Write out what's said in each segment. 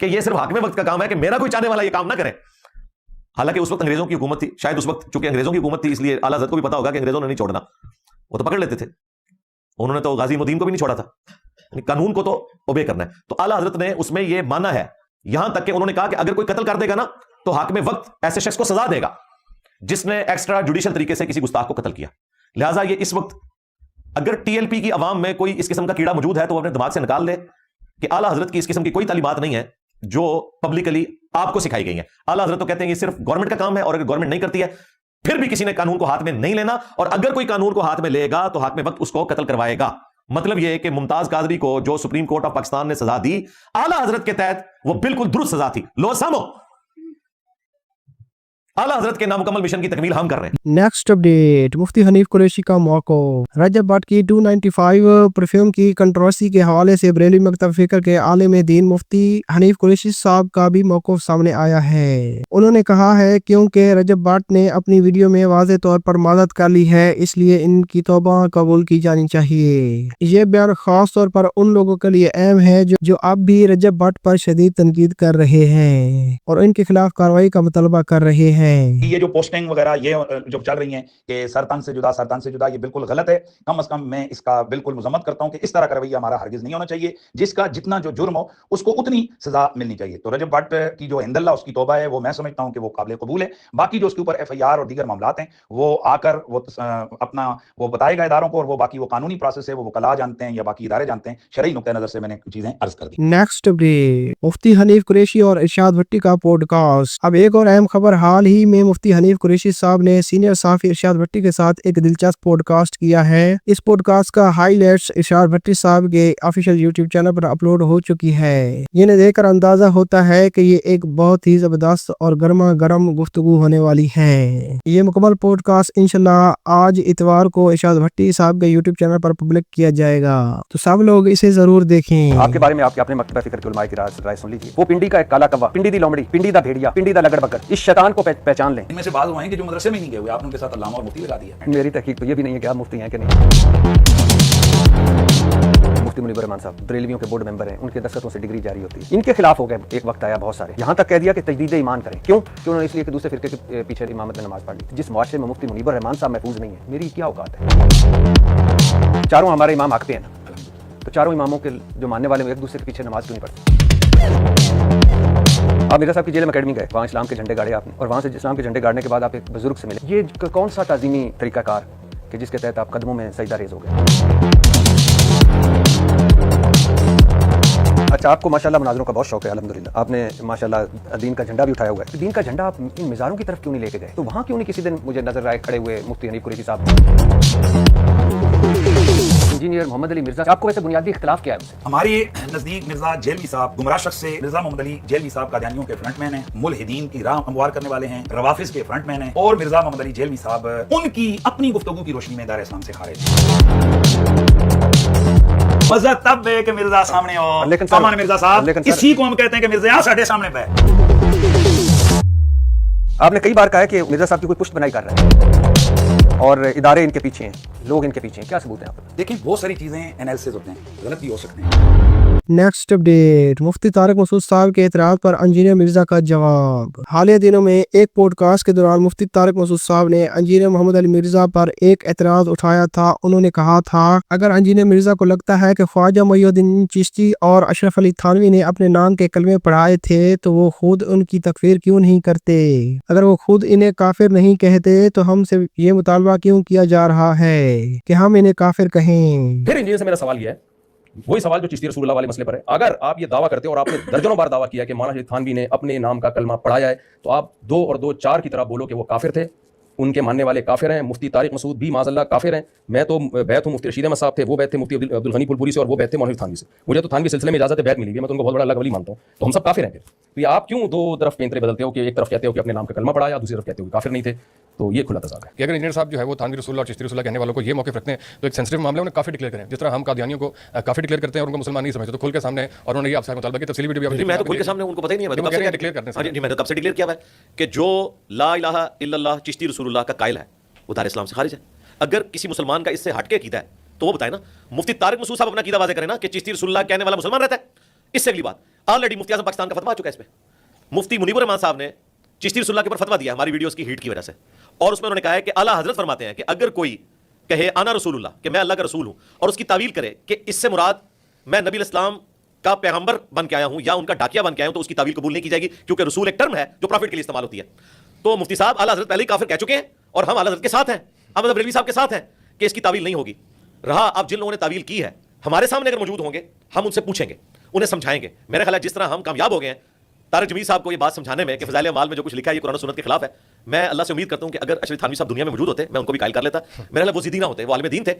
کہ یہ صرف حاکم وقت کا کام ہے کہ میرا کوئی چاہنے والا یہ کام نہ کرے. حالانکہ اس وقت انگریزوں کی حکومت تھی, شاید اس وقت چونکہ انگریزوں کی حکومت تھی اس لیے اعلیٰ حضرت کو بھی پتا ہوگا کہ انگریزوں نے نہیں چھوڑنا, وہ تو پکڑ لیتے تھے. انہوں نے تو غازی مدین کو بھی نہیں چھوڑا تھا, قانون کو تو اوبے کرنا ہے. تو اعلیٰ حضرت نے اس میں یہ مانا ہے, یہاں تک کہ انہوں نے کہا کہ اگر کوئی قتل کر دے گا نا تو حاکم وقت ایسے شخص کو سزا دے گا جس نے ایکسٹرا جوڈیشل طریقے سے کسی گستاخ کو قتل کیا. لہٰذا یہ اس وقت اگر ٹی ایل پی کی عوام میں کوئی اس قسم کا کیڑا موجود ہے تو وہ اپنے دماغ سے نکال لے کہ اعلیٰ حضرت کی اس قسم کی کوئی تعلیمات نہیں ہے جو پبلکلی آپ کو سکھائی گئی ہیں. اعلیٰ حضرت تو کہتے ہیں یہ صرف گورنمنٹ کا کام ہے, اور اگر گورنمنٹ نہیں کرتی ہے پھر بھی کسی نے قانون کو ہاتھ میں نہیں لینا, اور اگر کوئی قانون کو ہاتھ میں لے گا تو حاکم وقت اس کو قتل کروائے گا. مطلب یہ ہے کہ ممتاز قادری کو جو سپریم کورٹ آف پاکستان نے سزا دی اعلیٰ حضرت کے تحت وہ بالکل درست سزا تھی. لو سامو, اعلیٰ حضرت کے نامکمل مشن کی تکمیل ہم کر رہے ہیں. نیکسٹ اپڈیٹ, مفتی حنیف قریشی کا موقف. رجب بٹ کی 295 پرفیوم کی کنٹروورسی کے حوالے سے بریلوی مکتب فکر کے عالم دین مفتی حنیف قریشی صاحب کا بھی موقف سامنے آیا ہے. انہوں نے کہا ہے کیونکہ رجب بٹ نے اپنی ویڈیو میں واضح طور پر معذرت کر لی ہے اس لیے ان کی توبہ قبول کی جانی چاہیے. یہ بیان خاص طور پر ان لوگوں کے لیے اہم ہے جو اب بھی رجب بٹ پر شدید تنقید کر رہے ہیں اور ان کے خلاف کارروائی کا مطالبہ کر رہے ہیں. یہ جو پوسٹنگ وغیرہ یہ جو چل رہی ہیں کہ سرطان سے جدا, یہ بالکل غلط ہے. کم از کم میں اس کا بالکل مذمت کرتا ہوں کہ اس طرح کا رویہ ہمارا ہرگز نہیں ہونا چاہیے. جس کا جتنا جو جرم ہو اس کو اتنی سزا ملنی چاہیے. تو رجب بٹ کی جو عند اللہ اس کی توبہ ہے وہ میں سمجھتا ہوں کہ وہ قابل قبول ہے. باقی جو اس کے اوپر ایف آئی آر اور دیگر معاملات ہیں وہ آ کر وہ اپنا وہ بتائے گا اداروں کو, اور وہ باقی وہ قانونی پروسیس ہے وہ وکلاء جانتے ہیں یا باقی ادارے جانتے ہیں. شرعی نقطہ نظر سے میں نے چیزیں عرض کر دی. نیکسٹ اپڈیٹ, مفتی حنیف قریشی اور ارشاد بھٹی کا پوڈ کاسٹ. اب ایک اور اہم خبر, حال ہی میں مفتی حنیف قریشی صاحب نے سینئر صحافی ارشاد بھٹی کے ساتھ ایک دلچسپ پوڈ کاسٹ کیا ہے. اس پوڈ کاسٹ کا ہائی لائٹس ارشاد بھٹی صاحب کے آفیشیل یوٹیوب چینل پر اپلوڈ ہو چکی ہے. یہ دیکھ کر اندازہ ہوتا ہے کہ یہ ایک بہت ہی زبردست اور گرما گرم گفتگو ہونے والی ہے. یہ مکمل پوڈ کاسٹ انشاءاللہ آج اتوار کو ارشاد بھٹی صاحب کے یوٹیوب چینل پر پبلک کیا جائے گا, تو سب لوگ اسے ضرور دیکھیں. آپ کے بارے میں آپ کے اپنے مکتبہ فکر کے علماء کی رائے سن لیجیے. وہ پنڈی کا ایک کالا کوا, پنڈی دی لومڑی, پنڈی دا بھیڑیا, پنڈی دا لگڑ بکر, اس شیطان کو پہچان لیں. ان میں سے بعض وہ ہیں کہ جو مدرسے میں نہیں گئے ہوئے, آپ نے ان کے ساتھ علامہ اور مفتی لگا دیا. میری تحقیق تو یہ بھی نہیں ہے کہ آپ مفتی ہیں کہ نہیں. مفتی منیب الرحمان صاحب بریلویوں کے بورڈ ممبر ہیں, ان کے دستخطوں سے ڈگری جاری ہوتی ہے. ان کے خلاف ہو گئے ایک وقت آیا بہت سارے, یہاں تک کہہ دیا کہ تجدید ایمان کریں. کیوں انہوں نے اس لیے کہ دوسرے فرقے کے پیچھے امامت میں نماز پڑھ لی. جس معاشرے میں مفتی منیب الرحمان صاحب محفوظ نہیں ہے, میری کیا اوقات ہے. چاروں ہمارے امام حق پہ ہیں نا, تو چاروں اماموں کے جو ماننے والے ایک دوسرے کے پیچھے نماز کیوں نہیں پڑھتے. آپ مرزا صاحب کی جیل میں اکیڈمی گئے, وہاں اسلام کے جھنڈے گاڑے آپ نے, اور وہاں سے اسلام کے جھنڈے گاڑنے کے بعد آپ ایک بزرگ سے ملے. یہ کون سا تعظیمی طریقہ کار کہ جس کے تحت آپ قدموں میں سجدہ ریز ہو گئے. اچھا, آپ کو ماشاءاللہ مناظروں کا بہت شوق ہے الحمدللہ. آپ نے ماشاءاللہ دین کا جھنڈا بھی اٹھایا ہوا ہے. دین کا جھنڈا آپ ان مزاروں کی طرف کیوں نہیں لے کے گئے؟ تو وہاں کیوں نہیں کسی دن مجھے نظر آئے کھڑے ہوئے مفتی حنیف قریشی صاحب. انجینئر محمد علی مرزا, آپ کو ویسے بنیادی اختلاف کیا ہے ان سے؟ ہمارے نزدیک مرزا جیلوی صاحب گمراہ شخص سے, مرزا محمد علی جیلوی صاحب قادیانیوں کے فرنٹ مین ہیں, ملحدین کی راہ ہموار کرنے والے ہیں, روافظ کے فرنٹ مین ہیں, اور مرزا محمد علی جیلوی صاحب ان کی اپنی گفتگو کی روشنی میں دار اسلام سے خارج ہیں. مزہ تب ہے کہ مرزا سامنے ہو, لیکن سامان مرزا صاحب اسی کو ہم کہتے ہیں کہ مرزا یہاں ساڈے سامنے پہ. آپ نے کئی بار کہا ہے کہ مرزا صاحب کی کوئی پشت بنائی کر رہے ہیں اور ادارے ان کے پیچھے ہیں, لوگ ان کے پیچھے ہیں. کیا ثبوت ہے آپ کو؟ دیکھیں بہت ساری چیزیں انالیسس ہوتے ہیں, غلط بھی ہو سکتے ہیں. نیکسٹ اپڈیٹ, مفتی طارق مسعود صاحب کے اعتراض پر انجینئر مرزا کا جواب. حالیہ دنوں میں ایک پوڈ کاسٹ کے دوران مفتی طارق مسعود صاحب نے انجینئر محمد علی مرزا پر ایک اعتراض اٹھایا تھا. انہوں نے کہا تھا اگر انجینئر مرزا کو لگتا ہے کہ خواجہ معین الدین چشتی اور اشرف علی تھانوی نے اپنے نام کے کلمے پڑھائے تھے تو وہ خود ان کی تکفیر کیوں نہیں کرتے. اگر وہ خود انہیں کافر نہیں کہتے تو ہم سے یہ مطالبہ کیوں کیا جا رہا ہے کہ ہم انہیں کافر کہیں. پھر انجینئر سے میرا سوال یہ ہے, وہی سوال جو چشتی رسول اللہ والے مسئلے پر ہے. اگر آپ یہ دعویٰ کرتے ہو اور آپ نے درجنوں بار دعویٰ کیا کہ مولانا رشید تھانوی نے اپنے نام کا کلمہ پڑھایا ہے, تو آپ 2 اور 2 4 کی طرح بولو کہ وہ کافر تھے, ان کے ماننے والے کافر ہیں. مفتی طارق مسعود بھی معاذ اللہ کافر ہیں. میں تو بیعت ہوں مفتی رشید احمد صاحب تھے, وہ بیعت تھے مفتی عبدالغنی پھولپوری سے, اور وہ بیعت تھے مولانا تھانوی سے. مجھے تو تھانوی سلسلے میں اجازت بیعت ملی ہے, میں تو ان کو بہت بڑا اللہ کا ولی مانتا ہوں. تو ہم سب کافر ہیں. پھر آپ کیوں 2 طرف پینترے بدلتے ہو کہ ایک طرف کہتے ہو کہ اپنے نام کا کلمہ پڑھایا, دوسری طرف کہتے ہو کہ کافر نہیں تھے. تو یہ کھلا تضاد ہے کہ اگر انجینئر صاحب جو ہے وہ تھانوی رسول اللہ اور چشتی رسول اللہ کہنے والوں کو یہ موقف رکھتے ہیں تو ایک سینسٹیو معاملہ انہیں کافر ڈکلیئر کریں. جس طرح ہم قادیانیوں کو کافر ڈکلیئر کرتے ہیں اور ان کو مسلمان نہیں سمجھتے, تو کھل کے سامنے, اور انہوں نے یہ آپ سے مطالبہ کیا تفصیلی ویڈیو بھی. میں تو کھل کے سامنے ان کو پتہ ہی نہیں ہے, ڈکلیئر کرتے ہیں. میں نے تب سے ڈکلیئر کیا ہوا ہے کہ جو لا الہ الا اللہ چشتی رسول اللہ کا قائل ہے وہ دار اسلام سے خارج ہے. اگر کسی مسلمان کا اس سے ہٹ کے عقیدہ ہے تو وہ بتائے نا. مفتی طارق مسعود صاحب اپنا عقیدہ واضح کریں نا کہ چشتی رسول اللہ کہنے والا مسلمان رہتا ہے. اس سے اگلی بات, آلریڈی مفتی اعظم پاکستان کا فتویٰ آ چکا ہے اس پہ. مفتی منیب الرحمان صاحب نے چشتی رسول اللہ کے اوپر فتویٰ دیا ہماری ویڈیوز کی ہیٹ کی وجہ سے, اور اس میں انہوں نے کہا ہے کہ اعلیٰ حضرت فرماتے ہیں کہ اگر کوئی کہے انا رسول اللہ, کہ میں اللہ کا رسول ہوں, اور اس کی تعویل کرے کہ اس سے مراد میں نبی الاسلام کا پیغمبر بن کے آیا ہوں یا ان کا ڈاکیا بن کے آیا ہوں, تو اس کی تعویل قبول نہیں کی جائے گی, کیونکہ رسول ایک ٹرم ہے جو پروفٹ کے لیے استعمال ہوتی ہے. تو مفتی صاحب اعلیٰ حضرت پہلے ہی کافر کہہ چکے ہیں, اور ہم اعلیٰ حضرت کے ساتھ ہیں, ہم مطلب بریلوی صاحب کے ساتھ ہیں کہ اس کی تعویل نہیں ہوگی. رہا اب جن لوگوں نے تعویل کی ہے ہمارے سامنے اگر موجود ہوں گے, ہم ان سے پوچھیں گے, انہیں سمجھائیں گے. میرا خیال ہے جس طرح ہم کامیاب ہو گئے ہیں طارق جمیل صاحب کو یہ بات سمجھانے میں کہ فضائل اعمال میں جو کچھ لکھا ہے یہ قرآن و سنت کے خلاف ہے, میں اللہ سے امید کرتا ہوں کہ اگر اشرف تھانوی صاحب دنیا میں موجود ہوتے میں ان کو بھی قائل کر لیتا. میرا خیال ہے وہ ضدی نہ ہوتے, وہ عالم دین تھے.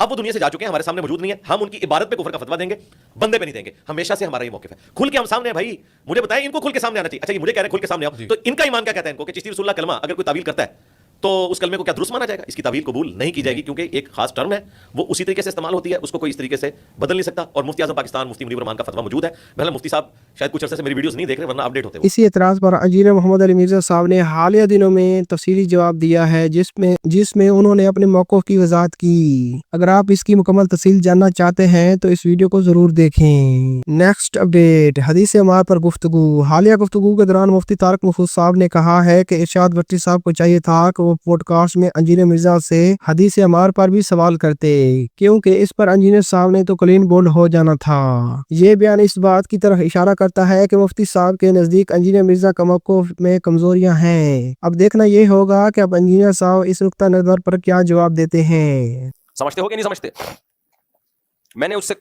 اب وہ دنیا سے جا چکے ہیں, ہمارے سامنے موجود نہیں ہے. ہم ان کی عبادت پہ کفر کا فتویٰ دیں گے, بندے پہ نہیں دیں گے. ہمیشہ سے ہمارا یہ موقف ہے. کھل کے ہم سامنے ہیں بھائی, مجھے بتائیں ان کو کھل کے سامنے آنا چاہیے. اچھا یہ مجھے کہہ رہے ہیں کھل کے سامنے آؤ, تو ان کا ایمان کیا کہتا ہے ان کو کہ چشتی رسول اللہ کلمہ اگر کوئی تعویل کرتا ہے تو اس کلمے کو کیا درست مانا جائے گا؟ اس کی تعویل قبول نہیں کی جائے گی, کیونکہ ایک خاص ٹرم ہے, وہ اسی طریقے سے استعمال ہوتی ہے, اس کو کوئی اس طریقے سے بدل نہیں سکتا. اور مفتی اعظم پاکستان مفتی منیب الرحمان کا فتویٰ موجود ہے. بہرحال مفتی صاحب شاید کچھ عرصے سے میری ویڈیوز نہیں دیکھ رہے, ورنہ اپڈیٹ ہوتے. اسی اعتراض پر انجینئر محمد علی مرزا صاحب نے حالیہ دنوں میں تفصیلی جواب دیا ہے جس میں انہوں نے اپنے موقف کی وضاحت کی. اگر آپ اس کی مکمل تفصیل جاننا چاہتے ہیں تو اس ویڈیو کو ضرور دیکھیں. نیکسٹ اپڈیٹ, حدیث عمار پر گفتگو. حالیہ گفتگو کے دوران مفتی طارق محفوظ صاحب نے کہا ہے کہ ارشاد بٹی صاحب کو چاہیے تھا کہ وہ پوڈ کاسٹ میں انجینئر مرزا سے حدیث عمار پر بھی سوال کرتے, کیونکہ اس پر انجینئر صاحب نے تو کلین بولڈ ہو جانا تھا. یہ بیان اس بات کی طرف اشارہ کرتا ہے کہ مفتی صاحب کے نزدیک انجینئر مرزا کا موقف میں کمزوریاں ہیں. اب دیکھنا یہ ہوگا کہ اب انجینئر صاحب اس نقطہ نظر پر کیا جواب دیتے ہیں. سمجھتے ہو کہ نہیں سمجھتے؟ میں نے اس سے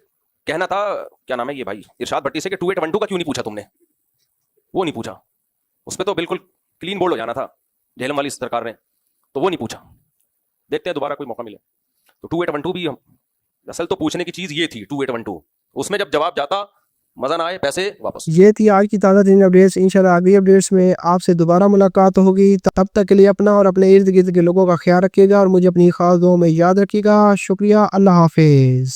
کہنا تھا, کیا نام ہے یہ بھائی ارشاد بھٹی سے, کہ 2812 کا کیوں نہیں پوچھا تم نے؟ وہ نہیں پوچھا, اس پہ تو بالکل کلین بولڈ ہو جانا تھا جہلم والی سرکار نے, تو وہ نہیں پوچھا. دیکھتے ہیں دوبارہ کوئی موقع ملے تو 2812 بھی. اصل تو پوچھنے کی چیز یہ تھی 2812, اس میں جب جواب جاتا مزہ نہ آئے پیسے واپس. یہ تھی آج کی تازہ ترین اپڈیٹس. انشاءاللہ اگلی اپڈیٹس میں آپ سے دوبارہ ملاقات ہوگی. تب تک کے لیے اپنا اور اپنے ارد گرد کے لوگوں کا خیال رکھیے گا, اور مجھے اپنی خاص دعاؤں میں یاد رکھیے گا. شکریہ, اللہ حافظ.